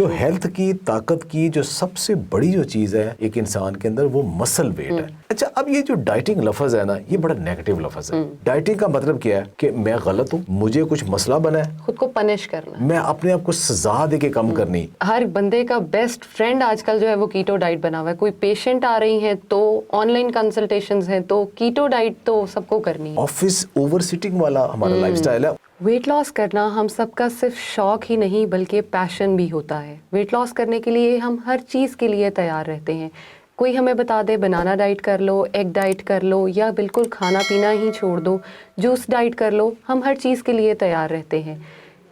جو ہیلتھ کی طاقت کی جو سب سے بڑی جو چیز ہے ایک انسان کے اندر وہ مسل ویٹ ہے. اچھا اب یہ جو ڈائٹنگ لفظ ہے نا یہ بڑا نیگیٹو لفظ ہے. ڈائٹنگ کا مطلب کیا ہے کہ میں غلط ہوں, مجھے کچھ مسئلہ بنا ہے, خود کو پنش کرنا, میں اپنے آپ کو سزا دے کے کم کرنی. ہر بندے کا بیسٹ فرینڈ آج کل جو ہے وہ کیٹو ڈائٹ بنا ہوا ہے. کوئی پیشنٹ آ رہی ہیں تو آن لائن کنسلٹیشنز ہیں تو کیٹو ڈائٹ تو سب کو کرنی ہے. آفس اوور سٹنگ والا ہمارا لائف سٹائل ہے. ویٹ لاس کرنا ہم سب کا صرف شوق ہی نہیں بلکہ پیشن بھی ہوتا ہے. ویٹ لاس کرنے کے لیے ہم ہر چیز کے لیے تیار رہتے ہیں. کوئی ہمیں بتا دے بنانا ڈائٹ کر لو, ایگ ڈائٹ کر لو, یا بالکل کھانا پینا ہی چھوڑ دو, جوس ڈائٹ کر لو, ہم ہر چیز کے لیے تیار رہتے ہیں.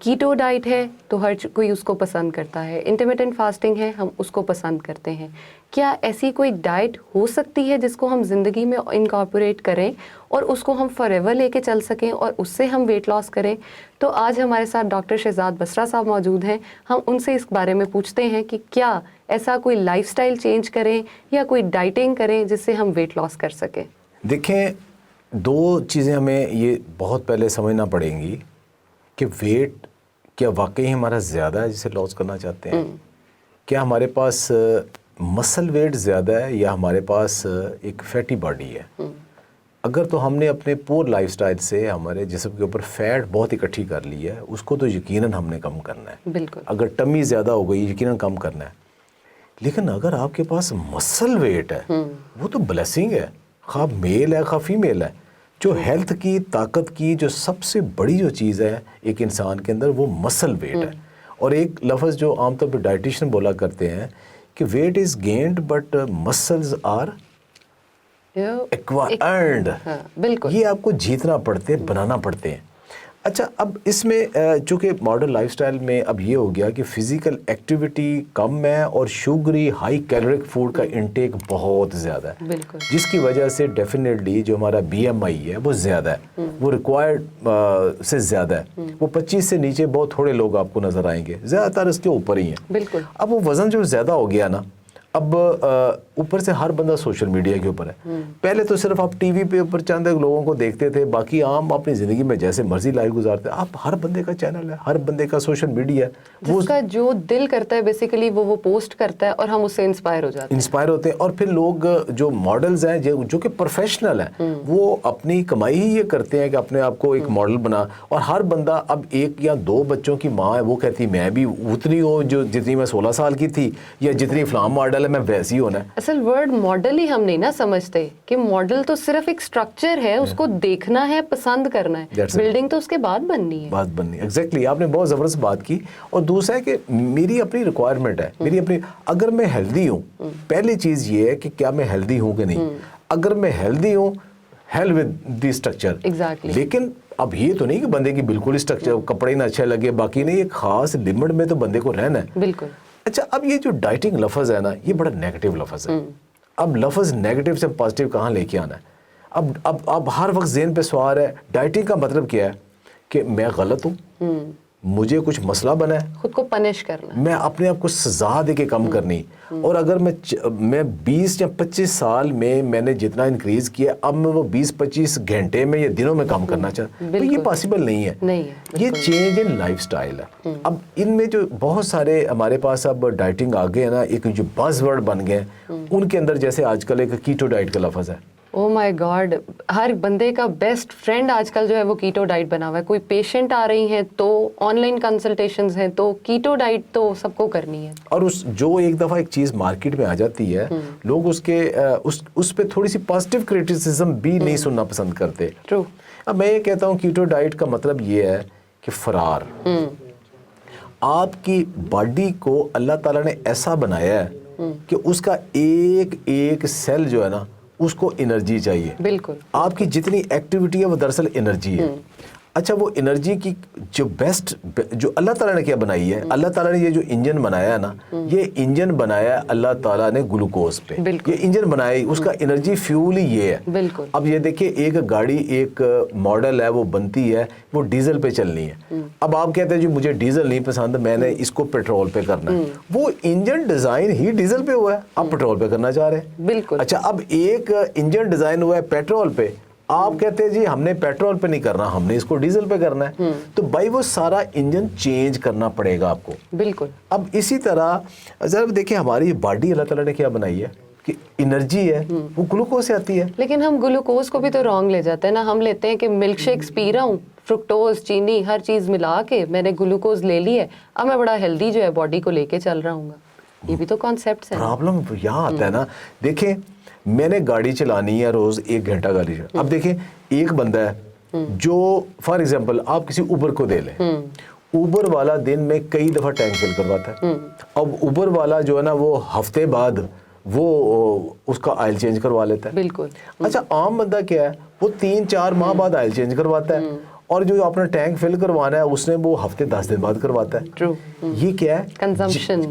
کیٹو ڈائٹ ہے تو ہر کوئی اس کو پسند کرتا ہے. انٹرمیٹنٹ فاسٹنگ ہے, ہم اس کو پسند کرتے ہیں. کیا ایسی کوئی ڈائٹ ہو سکتی ہے جس کو ہم زندگی میں انکارپوریٹ کریں اور اس کو ہم فار ایور لے کے چل سکیں اور اس سے ہم ویٹ لاس کریں؟ تو آج ہمارے ساتھ ڈاکٹر شہزاد بسرا صاحب موجود ہیں. ہم ان سے اس بارے میں پوچھتے ہیں کہ کیا ایسا کوئی لائف سٹائل چینج کریں یا کوئی ڈائٹنگ کریں جس سے ہم ویٹ لاس کر سکیں. دیکھیں, دو چیزیں ہمیں یہ بہت پہلے سمجھنا پڑیں گی کہ ویٹ کیا واقعی ہمارا زیادہ ہے جسے لاس کرنا چاہتے ہیں, کیا ہمارے پاس مسل ویٹ زیادہ ہے یا ہمارے پاس ایک فیٹی باڈی ہے. اگر تو ہم نے اپنے پور لائف سٹائل سے ہمارے جسم کے اوپر فیٹ بہت اکٹھی کر لی ہے, اس کو تو یقیناً ہم نے کم کرنا ہے. بالکل. اگر ٹمی زیادہ ہو گئی یقیناً کم کرنا ہے. لیکن اگر آپ کے پاس مسل ویٹ ہے وہ تو بلیسنگ ہے, خواہ میل ہے خواہ فیمیل ہے. جو ہیلتھ کی طاقت کی جو سب سے بڑی جو چیز ہے ایک انسان کے اندر وہ مسل ویٹ ہے. اور ایک لفظ جو عام طور پہ ڈائٹیشین بولا کرتے ہیں کہ weight is gained but muscles are acquired. بالکل. یہ آپ کو جیتنا پڑتے ہیں, بنانا پڑتے ہیں. اچھا اب اس میں چونکہ ماڈرن لائف سٹائل میں اب یہ ہو گیا کہ فزیکل ایکٹیویٹی کم ہے اور شوگری ہائی کیلورک فوڈ کا انٹیک بہت زیادہ ہے. بالکل. جس کی وجہ سے ڈیفینیٹلی جو ہمارا بی ایم آئی ہے وہ زیادہ ہے, وہ ریکوائرڈ سے زیادہ ہے. وہ 25 سے نیچے بہت تھوڑے لوگ آپ کو نظر آئیں گے, زیادہ تر اس کے اوپر ہی ہیں. بالکل. اب وہ وزن جو زیادہ ہو گیا نا, اب اوپر سے ہر بندہ سوشل میڈیا کے اوپر ہے. پہلے تو صرف آپ ٹی وی پہ اوپر چند لوگوں کو دیکھتے تھے, باقی عام اپنی زندگی میں جیسے مرضی لائف گزارتے. اب ہر بندے کا چینل ہے, ہر بندے کا سوشل میڈیا ہے, جس کا جو دل کرتا ہے بیسیکلی وہ پوسٹ کرتا ہے اور ہم اس سے انسپائر ہو جاتے ہیں. انسپائر ہوتے ہیں. اور پھر لوگ جو ماڈلز ہیں جو کہ پروفیشنل ہیں وہ اپنی کمائی ہی یہ کرتے ہیں کہ اپنے آپ کو ایک ماڈل بنا. اور ہر بندہ اب ایک یا دو بچوں کی ماں ہے, وہ کہتی میں بھی اتنی ہوں جو جتنی میں 16 سال کی تھی, یا جتنی فلاں ماڈل ہے میں ویسی ہونا ہے. اصل ورڈ ماڈل ہی ہم نہیں نا سمجھتے کہ ماڈل تو صرف ایک سٹرکچر ہے, اس کو دیکھنا ہے, پسند کرنا ہے, بلڈنگ تو اس کے بعد بننی ہے. بات بننی ہے. ایگزیکٹلی, آپ نے بہت زبردست بات کی. اور دوسرا ہے کہ میری اپنی ریکوائرمنٹ ہے, میری اپنی, اگر میں ہیلدی ہوں, پہلی چیز یہ ہے کہ کیا میں ہیلدی ہوں کہ نہیں. اگر میں ہیلدی ہوں, ہیل ود دی اسٹرکچر. لیکن اب یہ تو نہیں کہ بندے کی بالکل اسٹرکچر کپڑے نہ اچھے لگے باقی نہیں, ایک خاص لمٹ میں تو بندے کو رہنا ہے. بالکل. اچھا اب یہ جو ڈائٹنگ لفظ ہے نا یہ بڑا نیگیٹو لفظ ہے. اب لفظ نیگیٹو سے پازیٹیو کہاں لے کے آنا ہے؟ اب ہر وقت ذہن پہ سوال ہے ڈائٹنگ کا مطلب کیا ہے کہ میں غلط ہوں, مجھے کچھ مسئلہ بنا ہے, خود کو پنش کرنا, میں اپنے آپ کو سزا دے کے کم کرنی. اور اگر میں 20 یا 25 سال میں نے جتنا انکریز کیا, اب میں وہ 20-25 گھنٹے میں یا دنوں میں کام کرنا چاہتا, تو یہ پاسبل نہیں ہے. یہ چینج ان لائف سٹائل ہے. اب ان میں جو بہت سارے ہمارے پاس اب ڈائٹنگ آ گئے ہیں نا, ایک جو بز ورڈ بن گئے ہیں, ان کے اندر جیسے آج کل ایک کیٹو ڈائٹ کا لفظ ہے. او مائی گاڈ, ہر بندے کا بیسٹ فرینڈ آج کل جو ہے وہ کیٹو ڈائٹ بنا ہوا ہے. کوئی پیشنٹ آ رہی ہیں تو آن لائن کنسلٹیشنز ہیں تو کیٹو ڈائٹ تو سب کو کرنی ہے. اور جو ایک دفعہ ایک چیز مارکیٹ میں آ جاتی ہے, لوگ اس پہ تھوڑی سی پازیٹیو کریٹیسزم بھی نہیں سننا پسند کرتے. ٹرو. اب میں یہ کہتا ہوں کیٹو ڈائٹ کا مطلب یہ ہے کہ فرار. آپ کی باڈی کو اللہ تعالیٰ نے ایسا بنایا ہے کہ اس کا ایک ایک سیل جو ہے نا اس کو انرجی چاہیے. بالکل. آپ کی جتنی ایکٹیویٹی ہے وہ دراصل انرجی ہے. اچھا وہ انرجی کی جو بیسٹ جو اللہ تعالیٰ نے کیا بنائی ہے, اللہ تعالیٰ نے یہ جو انجن بنایا ہے نا, یہ انجن بنایا ہے اللہ تعالیٰ نے گلوکوز پہ. یہ انجن بنایا, اس کا انرجی فیول ہی یہ ہے. بالکل. اب یہ دیکھیں ایک گاڑی ایک ماڈل ہے وہ بنتی ہے, وہ ڈیزل پہ چلنی ہے. اب آپ کہتے ہیں جی مجھے ڈیزل نہیں پسند, میں نے اس کو پیٹرول پہ کرنا ہے. وہ انجن ڈیزائن ہی ڈیزل پہ ہوا ہے, آپ پیٹرول پہ کرنا چاہ رہے ہیں. بالکل. اچھا اب ایک انجن ڈیزائن ہوا ہے پیٹرول پہ, آپ کہتے ہیں جی ہم نے پیٹرول پہ نہیں کرنا, ہم نے اس کو ڈیزل پہ کرنا ہے, تو بھائی وہ سارا انجن چینج کرنا پڑے گا آپ کو. بالکل. اب اسی طرح ذرا دیکھیں ہماری باڈی اللہ تعالیٰ نے کیا بنائی ہے کہ انرجی ہے وہ گلوکوز سے آتی ہے. لیکن ہم گلوکوز کو بھی تو رانگ لے جاتے ہیں نا. ہم لیتے ہیں کہ ملک شیکس پی رہا ہوں, فرکٹوز, چینی, ہر چیز ملا کے میں نے گلوکوز لے لی ہے, اب میں بڑا ہیلدی جو ہے باڈی کو لے کے چل رہا ہوں گا. یہ بھی تو کانسیپٹس ہیں. پرابلم یہاں آتا ہے نا. دیکھیں میں نے گاڑی چلانی ہے روز 1 گھنٹہ گاڑی. اب دیکھیں ایک بندہ ہے جو فار ایگزامپل آپ کسی اوبر کو دے لیں, اوبر والا دن میں کئی دفعہ ٹینک فل کرواتا ہے. اب اوبر والا جو ہے نا وہ ہفتے بعد وہ اس کا آئل چینج کروا لیتا ہے. بالکل. اچھا عام بندہ کیا ہے وہ 3-4 ماہ بعد آئل چینج کرواتا ہے, اور جو اپنا ٹینک فل کروانا ہے اس نے وہ ہفتے 10 دن بعد کرواتا ہے. ٹرو. یہ کیا ہے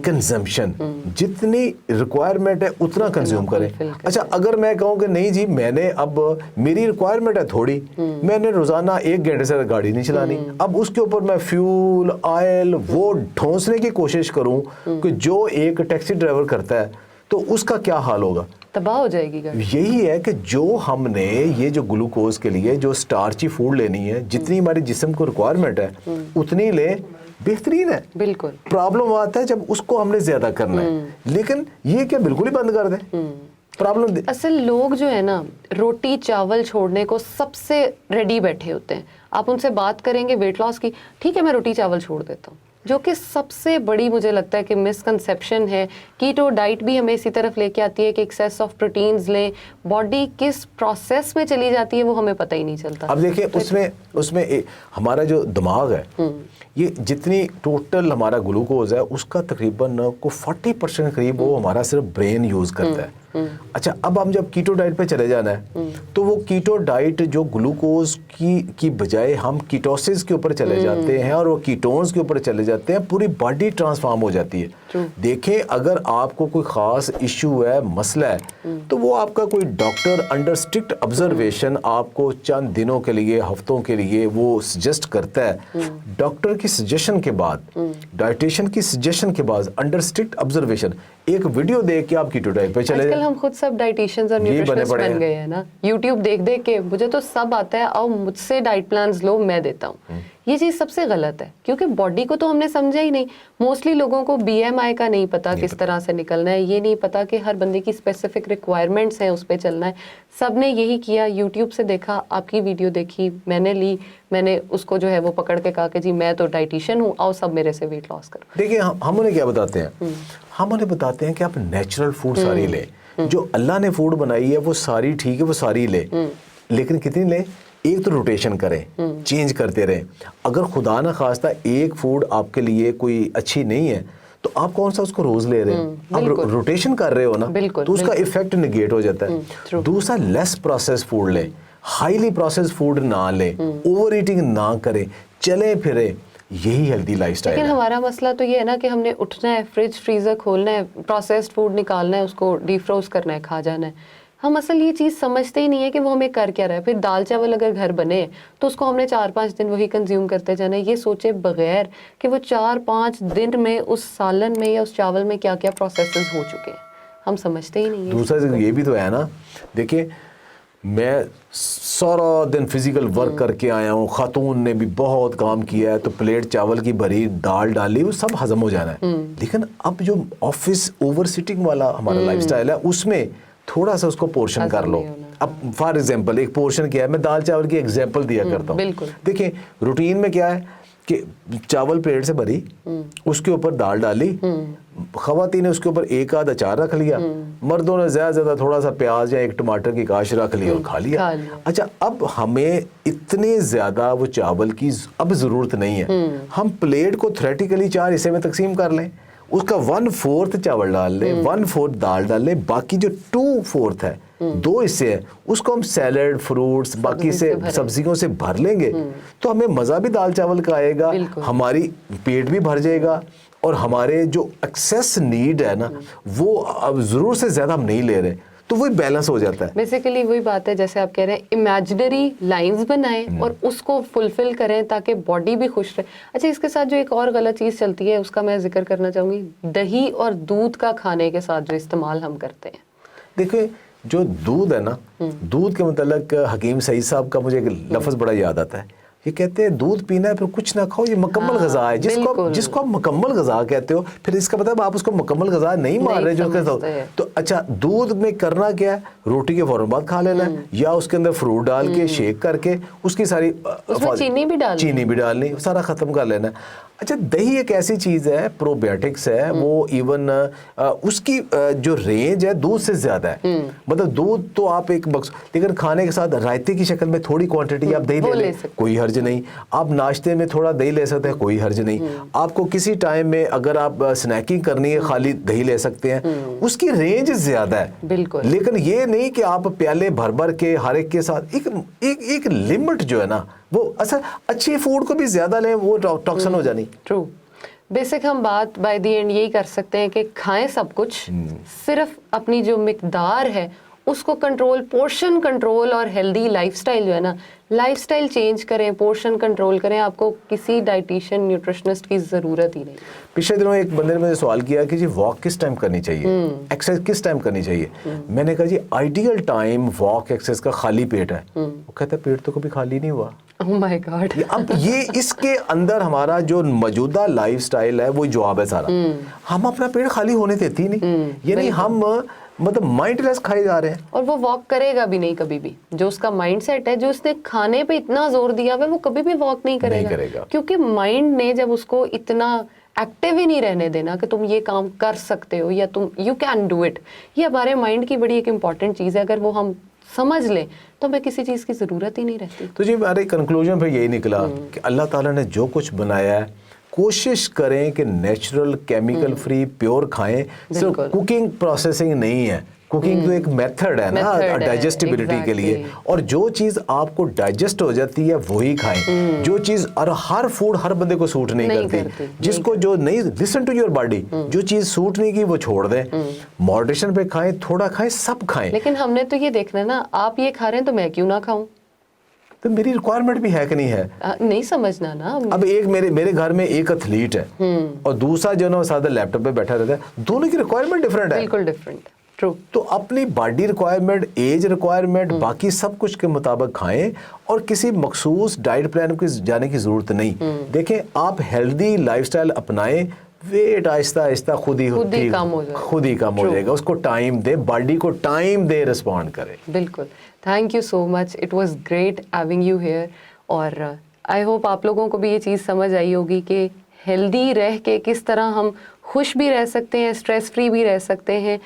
کنزمپشن. جتنی ریکوائرمنٹ ہے اتنا کنزیوم کریں. اچھا اگر میں کہوں کہ نہیں جی میں نے اب میری ریکوائرمنٹ ہے تھوڑی, میں نے روزانہ 1 گھنٹے سے گاڑی نہیں چلانی, اب اس کے اوپر میں فیول آئل وہ ڈھونسنے کی کوشش کروں کہ جو ایک ٹیکسی ڈرائیور کرتا ہے تو اس کا کیا حال ہوگا, تباہ ہو جائے گی گاڑی. یہی ہے کہ جو ہم نے یہ جو گلوکوز کے لیے جو سٹارچی فوڈ لینی ہے, جتنی ہمارے جسم کو ریکوائرمنٹ ہے اتنی لے, بہترین ہے. بالکل. پرابلم آتا ہے جب اس کو ہم نے زیادہ کرنا ہے, لیکن یہ کیا بالکل ہی بند کر دیں پرابلم. اصل لوگ جو ہے نا روٹی چاول چھوڑنے کو سب سے ریڈی بیٹھے ہوتے ہیں. آپ ان سے بات کریں گے ویٹ لاس کی, ٹھیک ہے میں روٹی چاول چھوڑ دیتا ہوں, جو کہ سب سے بڑی مجھے لگتا ہے کہ مسکنسیپشن ہے. کیٹو ڈائٹ بھی ہمیں اسی طرف لے کے آتی ہے کہ ایکسیس آف پروٹینز لیں, باڈی کس پروسیس میں چلی جاتی ہے وہ ہمیں پتہ ہی نہیں چلتا. اب دیکھیں اس میں ہمارا جو دماغ ہے یہ جتنی ٹوٹل ہمارا گلوکوز ہے اس کا تقریباً کو 40% قریب وہ ہمارا صرف برین یوز کرتا ہے. اچھا اب ہم جب کیٹو ڈائٹ پہ چلے جانا ہے تو وہ کیٹو ڈائٹ جو گلوکوز کی بجائے ہم کیٹوسس کے اوپر چلے جاتے ہیں اور وہ کیٹونز کے اوپر چلے جاتے ہیں, پوری باڈی ٹرانسفارم ہو جاتی ہے. دیکھیں اگر آپ کو کوئی خاص ایشو ہے, مسئلہ ہے, تو وہ آپ کا کوئی ڈاکٹر انڈر اسٹرکٹ آبزرویشن آپ کو چند دنوں کے لیے ہفتوں کے لیے وہ سجیسٹ کرتا ہے. ڈاکٹر کی سجیشن کے بعد, ڈائٹیشن کی سجیشن کے بعد انڈر اسٹرکٹ آبزرویشن ایک ویڈیو دیکھ کے آپ کیٹو ڈائٹ پہ چلے جائیں. ہم خود سب ڈائٹیشنز اور نیوٹریشنسٹ بن گئے ہیں نا, یوٹیوب دیکھ کے مجھے تو سب آتا ہے, اور مجھ سے ڈائٹ پلانز لو میں دیتا ہوں. یہ چیز سب سے غلط ہے کیونکہ باڈی کو تو ہم نے سمجھا ہی نہیں. موسٹلی لوگوں کو BMI کا نہیں پتا کس طرح سے نکلنا ہے, یہ نہیں پتا کہ ہر بندے کی اسپیسیفک ریکوائرمنٹس ہیں اس پہ چلنا ہے. سب نے یہی کیا, یوٹیوب سے دیکھا, آپ کی ویڈیو دیکھی, میں نے لی, میں نے اس کو جو ہے وہ پکڑ کے کہا کہ جی میں تو ڈائٹیشین ہوں, آؤ سب میرے سے ویٹ لاس کرو. دیکھیں ہم انہیں کیا بتاتے ہیں, ہم انہیں بتاتے ہیں کہ آپ نیچرل فوڈ ساری لیں, جو اللہ نے فوڈ بنائی ہے وہ ساری ٹھیک ہے, وہ ساری لیں, لیکن کتنی لیں. ایک تو روٹیشن کریں, چینج کرتے رہیں. اگر خدا نہ خواستہ ایک فوڈ آپ کے لیے کوئی اچھی نہیں ہے تو آپ کون سا اس کو روز لے رہے ہیں, آپ روٹیشن کر رہے ہو نا, تو اس کا ایفیکٹ نگیٹ ہو جاتا ہے. دوسرا لیس پروسیس فوڈ لیں, ہائیلی پروسیس فوڈ نہ لیں, اوور ایٹنگ نہ کریں, چلیں پھریں, یہی ہیلدی لائف سٹائل ہے. لیکن ہمارا مسئلہ تو یہ ہے نا کہ ہم نے اٹھنا ہے, فریج فریزر کھولنا ہے, پروسیسڈ فوڈ نکالنا ہے, اس کو ڈی فروز کرنا ہے, کھا جانا ہے. ہم اصل یہ چیز سمجھتے ہی نہیں ہے کہ وہ ہمیں کر کیا رہا ہے. پھر دال چاول اگر گھر بنے تو اس کو ہم نے 4-5 دن وہی کنزیوم کرتے جانا ہے, یہ سوچے بغیر کہ وہ 4-5 دن میں اس سالن میں یا اس چاول میں کیا کیا پروسیسز ہو چکے ہیں. ہم سمجھتے ہی نہیں ہیں. دوسرا یہ بھی تو ہے نا, دیکھیں میں سارا دن فزیکل ورک کر کے آیا ہوں, خاتون نے بھی بہت کام کیا ہے, تو پلیٹ چاول کی بھری, دال ڈالی, وہ سب ہضم ہو جانا ہے. لیکن اب جو آفس اوور سٹنگ والا ہمارا لائف سٹائل ہے اس میں تھوڑا سا اس کو پورشن کر لو. اب فار ایگزامپل ایک پورشن کیا ہے, میں دال چاول کی ایگزامپل دیا کرتا ہوں. دیکھیں روٹین میں کیا ہے کہ چاول پلیٹ سے بھری, اس کے اوپر دال ڈالی, خواتین نے اس کے اوپر 1 آدھ اچار رکھ لیا, مردوں نے زیادہ تھوڑا سا پیاز یا 1 ٹماٹر کی کاش رکھ لی اور کھا لیا. اچھا اب ہمیں اتنے زیادہ وہ چاول کی اب ضرورت نہیں ہے, ہم پلیٹ کو تھریٹیکلی 4 حصے میں تقسیم کر لیں, اس کا 1/4 چاول ڈال لیں, 1/4 دال ڈال لیں, باقی جو 2/4 ہے 2 حصے ہیں اس کو ہم سیلڈ, فروٹس, باقی سے سبزیوں سے بھر لیں گے, تو ہمیں مزہ بھی دال چاول کا آئے گا, ہماری پیٹ بھی بھر جائے گا, اور ہمارے جو ایکسیس نیڈ ہے نا وہ اب ضرورت سے زیادہ ہم نہیں لے رہے, تو وہی بیلنس ہو جاتا ہے. بیسیکلی وہی بات ہے جیسے آپ کہہ رہے ہیں, امیجنری لائنز بنائیں اور اس کو فلفل کریں تاکہ باڈی بھی خوش رہے. اچھا اس کے ساتھ جو ایک اور غلط چیز چلتی ہے اس کا میں ذکر کرنا چاہوں گی, دہی اور دودھ کا کھانے کے ساتھ جو استعمال ہم کرتے ہیں. دیکھیں جو دودھ ہے نا, دودھ کے متعلق حکیم سعید صاحب کا مجھے ایک لفظ بڑا یاد آتا ہے. یہ کہتے ہیں دودھ پینا ہے پھر کچھ نہ کھاؤ, یہ مکمل غذا ہے. جس کو آپ مکمل غذا کہتے ہو, پھر اس کا مطلب آپ اس کو مکمل غذا نہیں مان رہے جو تو اچھا دودھ میں کرنا کیا ہے, روٹی کے فوراً بعد کھا لینا ہے, یا اس کے اندر فروٹ ڈال کے شیک کر کے اس کی ساری چینی بھی ڈالنی, سارا ختم کر لینا ہے. اچھا دہی ایک ایسی چیز ہے, پروبیوٹکس ہے, وہ ایون اس کی جو رینج ہے دودھ سے زیادہ ہے. مطلب دودھ تو آپ ایک لیکن کھانے کے ساتھ رائتے کی شکل میں تھوڑی کوانٹٹی آپ دہی لے لیں, کوئی حرج نہیں. آپ ناشتے میں تھوڑا دہی لے سکتے ہیں, کوئی حرج نہیں. آپ کو کسی ٹائم میں اگر آپ سنیکنگ کرنی ہے خالی دہی لے سکتے ہیں, اس کی رینج زیادہ ہے. بالکل. لیکن یہ نہیں کہ آپ پیالے بھر بھر کے ہر ایک کے ساتھ ایک لمٹ جو ہے نا, وہ اصل اچھی فوڈ کو بھی زیادہ لیں وہ ٹاکسن ہو جانی. ٹرو. بیسک ہم بات بائی دی اینڈ یہی کر سکتے ہیں کہ کھائیں سب کچھ, صرف اپنی جو مقدار ہے اس کو کنٹرول, پورشن کنٹرول, اور ہیلدی لائف سٹائل جو ہے نا, لائف سٹائل چینج کریں, پورشن کنٹرول کریں. آپ کو کسی ڈائٹیشین نیوٹریشنسٹ کی ضرورت ہی نہیں. پچھلے دنوں ایک بندے نے مجھے سوال کیا کہ جی واک کس ٹائم کرنی چاہیے, ایکسرسائز کس ٹائم کرنی چاہیے. میں نے کہا جی آئیڈیل ٹائم واک ایکسرسائز کا خالی پیٹ ہے. وہ کہتا ہے پیٹ تو کبھی خالی نہیں ہوا. Oh my God. اب یہ اس کے اندر ہمارا جو موجودہ لائف سٹائل ہے وہ جواب ہے سارا. ہم اپنا پیٹ خالی ہونے دیتے ہی نہیں, یعنی ہم مطلب مائنڈ لیس کھائے جا رہے ہیں. اور وہ واک کرے گا بھی نہیں کبھی بھی. جو اس کا مائنڈ سیٹ ہے, جو اس نے کھانے پہ اتنا زور دیا ہوا ہے, وہ کبھی بھی واک نہیں کرے گا. کیونکہ مائنڈ نے جب اس کو اتنا ایکٹیو ہی نہیں رہنے دینا کہ تم یہ کام کر سکتے ہو یا تم یو کین ڈو اٹ. یہ ہمارے مائنڈ کی بڑی ایک امپورٹنٹ چیز ہے. اگر وہ ہم سمجھ لیں تو ہمیں کسی چیز کی ضرورت ہی نہیں رہتی. تو جی ہمارے کنکلوژن پہ یہی نکلا کہ اللہ تعالیٰ نے جو کچھ بنایا ہے کوشش کریں کہ نیچرل, کیمیکل فری, پیور کھائیں. صرف کوکنگ پروسیسنگ نہیں ہے, کوکنگ تو ایک میتھڈ ہے نا ڈائجسٹیبلٹی کے لیے, اور جو چیز آپ کو ڈائجسٹ ہو جاتی ہے وہی کھائیں. جو چیز, اور ہر فوڈ ہر بندے کو سوٹ نہیں کرتی, جس کو جو نہیں, لسن ٹو یور باڈی, جو چیز سوٹ نہیں کی وہ چھوڑ دیں. ماڈریشن پہ کھائیں, تھوڑا کھائیں, سب کھائیں. لیکن ہم نے تو یہ دیکھنا ہے نا, آپ یہ کھا رہے ہیں تو میں کیوں نہ کھاؤں. تو میری ریکوائرمنٹ بھی ہے کہ نہیں ہے, نہیں سمجھنا نا. اب ایک میرے گھر میں ایک ایتھلیٹ ہے اور دوسرا جو نا سادہ لیپ ٹاپ پہ بیٹھا رہتا ہے, دونوں کی ریکوائرمنٹ ڈفرینٹ ہے. بالکل ڈفرینٹ. ٹرو. تو اپنی باڈی ریکوائرمنٹ, ایج ریکوائرمنٹ, باقی سب کچھ کے مطابق کھائیں, اور کسی مخصوص ڈائٹ پلان کو جانے کی ضرورت نہیں. دیکھیں آپ ہیلدی لائف سٹائل اپنائیں, ویٹ آہستہ آہستہ خود ہی کم ہو جائے گا. اس کو ٹائم دے, باڈی کو ٹائم دے, رسپونڈ کرے. بالکل. Thank you so much, it was great having you here. اور آئی ہوپ آپ لوگوں کو بھی یہ چیز سمجھ آئی ہوگی کہ ہیلدی رہ کے کس طرح ہم خوش بھی رہ سکتے ہیں, اسٹریس فری بھی رہ سکتے ہیں,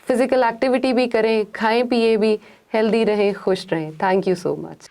فزیکل ایکٹیویٹی بھی کریں, کھائیں پیئے بھی, ہیلدی رہیں, خوش رہیں. Thank you so much.